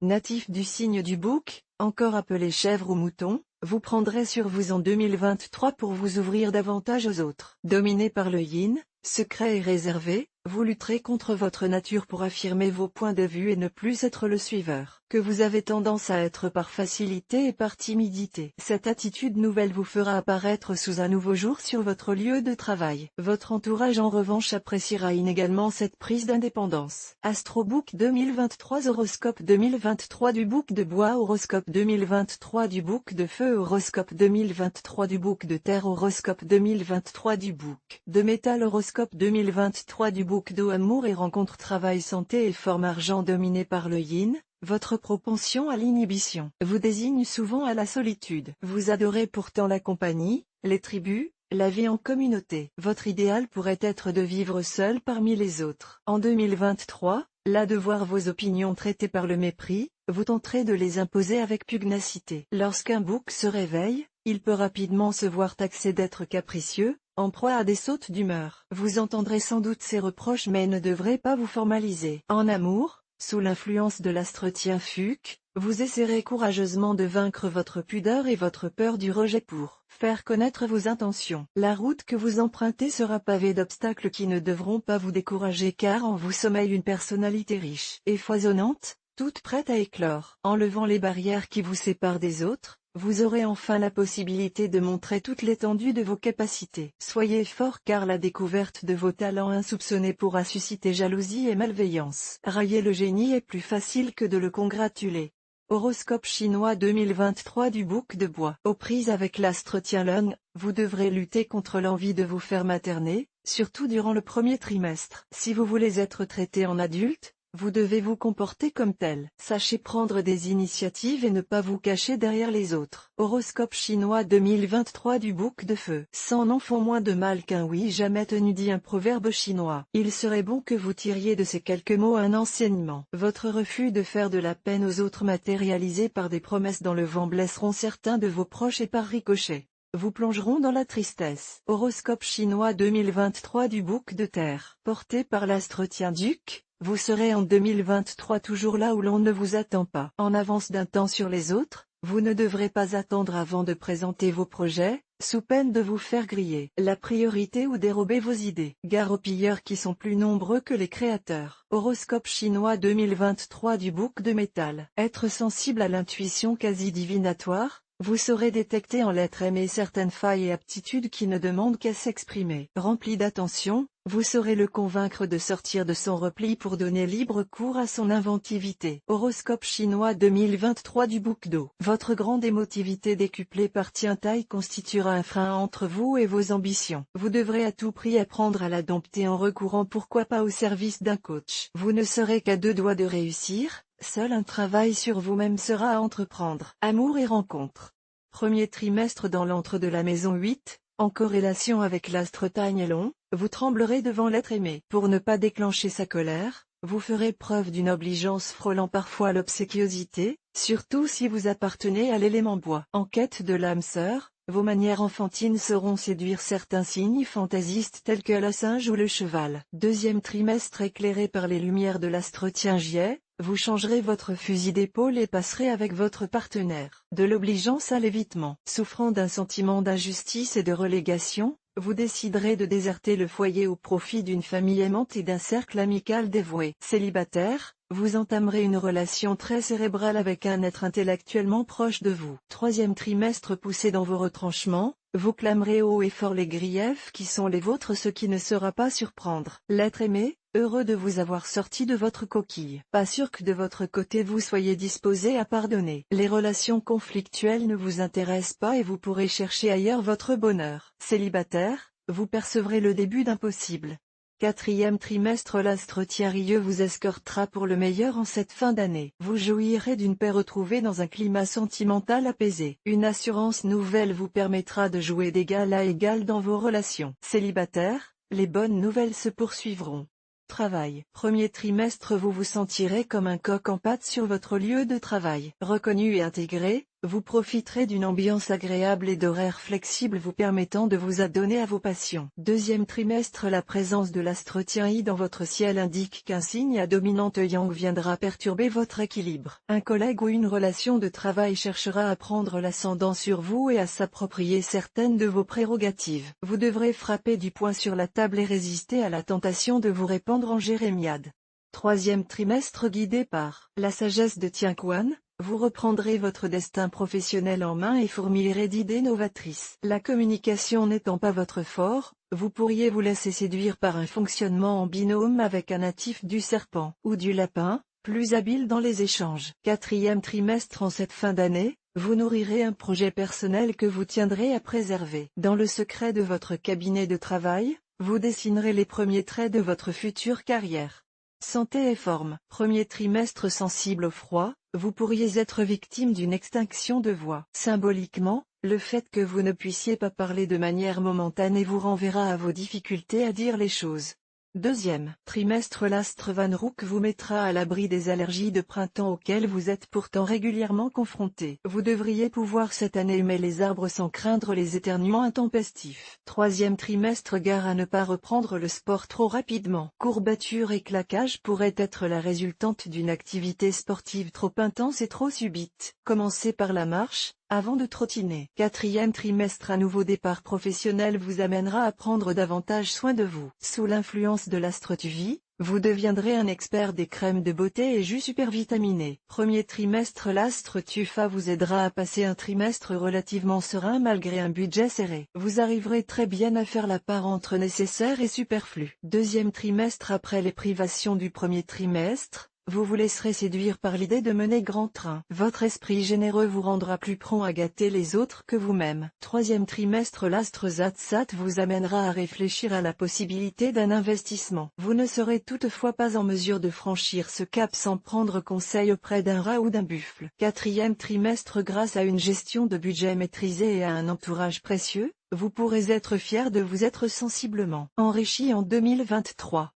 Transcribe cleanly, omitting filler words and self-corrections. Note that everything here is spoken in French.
natif du signe du bouc, encore appelé chèvre ou mouton, vous prendrez sur vous en 2023 pour vous ouvrir davantage aux autres. Dominé par le yin, secret et réservé, vous lutterez contre votre nature pour affirmer vos points de vue et ne plus être le suiveur, que vous avez tendance à être par facilité et par timidité. Cette attitude nouvelle vous fera apparaître sous un nouveau jour sur votre lieu de travail. Votre entourage en revanche appréciera inégalement cette prise d'indépendance. Astrobook 2023 Horoscope 2023 du bouc de bois Horoscope 2023 du bouc de feu Horoscope 2023 du bouc de terre Horoscope 2023 du bouc de métal Horoscope 2023 du bouc d'eau Amour et rencontre travail santé et forme argent dominé par le yin, votre propension à l'inhibition vous désigne souvent à la solitude. Vous adorez pourtant la compagnie, les tribus, la vie en communauté. Votre idéal pourrait être de vivre seul parmi les autres. En 2023, là de voir vos opinions traitées par le mépris, vous tenterez de les imposer avec pugnacité. Lorsqu'un bouc se réveille, il peut rapidement se voir taxé d'être capricieux, en proie à des sautes d'humeur. Vous entendrez sans doute ces reproches mais ne devrez pas vous formaliser. En amour, sous l'influence de l'astretien Fuc, vous essaierez courageusement de vaincre votre pudeur et votre peur du rejet pour faire connaître vos intentions. La route que vous empruntez sera pavée d'obstacles qui ne devront pas vous décourager car en vous sommeille une personnalité riche et foisonnante, toute prête à éclore. En levant les barrières qui vous séparent des autres, vous aurez enfin la possibilité de montrer toute l'étendue de vos capacités. Soyez fort car la découverte de vos talents insoupçonnés pourra susciter jalousie et malveillance. Railler le génie est plus facile que de le congratuler. Horoscope chinois 2023 du bouc de bois. Aux prises avec l'astre Tianlong, vous devrez lutter contre l'envie de vous faire materner, surtout durant le premier trimestre. Si vous voulez être traité en adulte, vous devez vous comporter comme tel. Sachez prendre des initiatives et ne pas vous cacher derrière les autres. Horoscope chinois 2023 du bouc de feu. 100 noms font moins de mal qu'un oui jamais tenu dit un proverbe chinois. Il serait bon que vous tiriez de ces quelques mots un enseignement. Votre refus de faire de la peine aux autres matérialisé par des promesses dans le vent blesseront certains de vos proches et par ricochet vous plongeront dans la tristesse. Horoscope chinois 2023 du bouc de terre. Porté par l'astre Tianduc, vous serez en 2023 toujours là où l'on ne vous attend pas. En avance d'un temps sur les autres, vous ne devrez pas attendre avant de présenter vos projets, sous peine de vous faire griller la priorité ou dérober vos idées. Gare aux pilleurs qui sont plus nombreux que les créateurs. Horoscope chinois 2023 du bouc de métal. Être sensible à l'intuition quasi divinatoire, vous saurez détecter en l'être aimé certaines failles et aptitudes qui ne demandent qu'à s'exprimer. Rempli d'attention, vous saurez le convaincre de sortir de son repli pour donner libre cours à son inventivité. Horoscope chinois 2023 du bouc d'eau. Votre grande émotivité décuplée par Tiantai constituera un frein entre vous et vos ambitions. Vous devrez à tout prix apprendre à la dompter en recourant pourquoi pas au service d'un coach. Vous ne serez qu'à deux doigts de réussir. Seul un travail sur vous-même sera à entreprendre. Amour et rencontres. Premier trimestre dans l'antre de la maison 8, en corrélation avec l'astre Tagnelon, vous tremblerez devant l'être aimé. Pour ne pas déclencher sa colère, vous ferez preuve d'une obligeance frôlant parfois l'obséquiosité, surtout si vous appartenez à l'élément bois. En quête de l'âme sœur, vos manières enfantines sauront séduire certains signes fantaisistes tels que le singe ou le cheval. Deuxième trimestre éclairé par les lumières de l'astre Tianjiet, vous changerez votre fusil d'épaule et passerez avec votre partenaire de l'obligeance à l'évitement. Souffrant d'un sentiment d'injustice et de relégation, vous déciderez de déserter le foyer au profit d'une famille aimante et d'un cercle amical dévoué. Célibataire, vous entamerez une relation très cérébrale avec un être intellectuellement proche de vous. Troisième trimestre poussé dans vos retranchements, vous clamerez haut et fort les griefs qui sont les vôtres, ce qui ne sera pas surprendre. L'être aimé, heureux de vous avoir sorti de votre coquille. Pas sûr que de votre côté vous soyez disposé à pardonner. Les relations conflictuelles ne vous intéressent pas et vous pourrez chercher ailleurs votre bonheur. Célibataire, vous percevrez le début d'impossible. Quatrième trimestre l'astre Tiarieux vous escortera pour le meilleur en cette fin d'année. Vous jouirez d'une paix retrouvée dans un climat sentimental apaisé. Une assurance nouvelle vous permettra de jouer d'égal à égal dans vos relations. Célibataire, les bonnes nouvelles se poursuivront. Travail. Premier trimestre vous vous sentirez comme un coq en pâte sur votre lieu de travail. Reconnu et intégré, vous profiterez d'une ambiance agréable et d'horaires flexibles vous permettant de vous adonner à vos passions. Deuxième trimestre, la présence de l'astre Tien dans votre ciel indique qu'un signe à dominante Yang viendra perturber votre équilibre. Un collègue ou une relation de travail cherchera à prendre l'ascendant sur vous et à s'approprier certaines de vos prérogatives. Vous devrez frapper du poing sur la table et résister à la tentation de vous répandre en jérémiade. Troisième trimestre guidé par la sagesse de Tien Quan, vous reprendrez votre destin professionnel en main et fourmillerez d'idées novatrices. La communication n'étant pas votre fort, vous pourriez vous laisser séduire par un fonctionnement en binôme avec un natif du serpent ou du lapin, plus habile dans les échanges. Quatrième trimestre, en cette fin d'année, vous nourrirez un projet personnel que vous tiendrez à préserver. Dans le secret de votre cabinet de travail, vous dessinerez les premiers traits de votre future carrière. Santé et forme. Premier trimestre sensible au froid, vous pourriez être victime d'une extinction de voix. Symboliquement, le fait que vous ne puissiez pas parler de manière momentanée vous renverra à vos difficultés à dire les choses. Deuxième trimestre, l'astre Van Rook vous mettra à l'abri des allergies de printemps auxquelles vous êtes pourtant régulièrement confronté. Vous devriez pouvoir cette année humer les arbres sans craindre les éternuements intempestifs. Troisième trimestre, gare à ne pas reprendre le sport trop rapidement. Courbatures et claquages pourraient être la résultante d'une activité sportive trop intense et trop subite. Commencez par la marche, avant de trottiner. Quatrième trimestre, un nouveau départ professionnel vous amènera à prendre davantage soin de vous. Sous l'influence de l'astre Tuvi, vous deviendrez un expert des crèmes de beauté et jus super vitaminés. Premier trimestre, l'astre Tufa vous aidera à passer un trimestre relativement serein malgré un budget serré. Vous arriverez très bien à faire la part entre nécessaire et superflu. Deuxième trimestre, après les privations du premier trimestre, vous vous laisserez séduire par l'idée de mener grand train. Votre esprit généreux vous rendra plus prompt à gâter les autres que vous-même. Troisième trimestre, l'astre Zatsat vous amènera à réfléchir à la possibilité d'un investissement. Vous ne serez toutefois pas en mesure de franchir ce cap sans prendre conseil auprès d'un rat ou d'un buffle. Quatrième trimestre, grâce à une gestion de budget maîtrisée et à un entourage précieux, vous pourrez être fier de vous être sensiblement enrichi en 2023.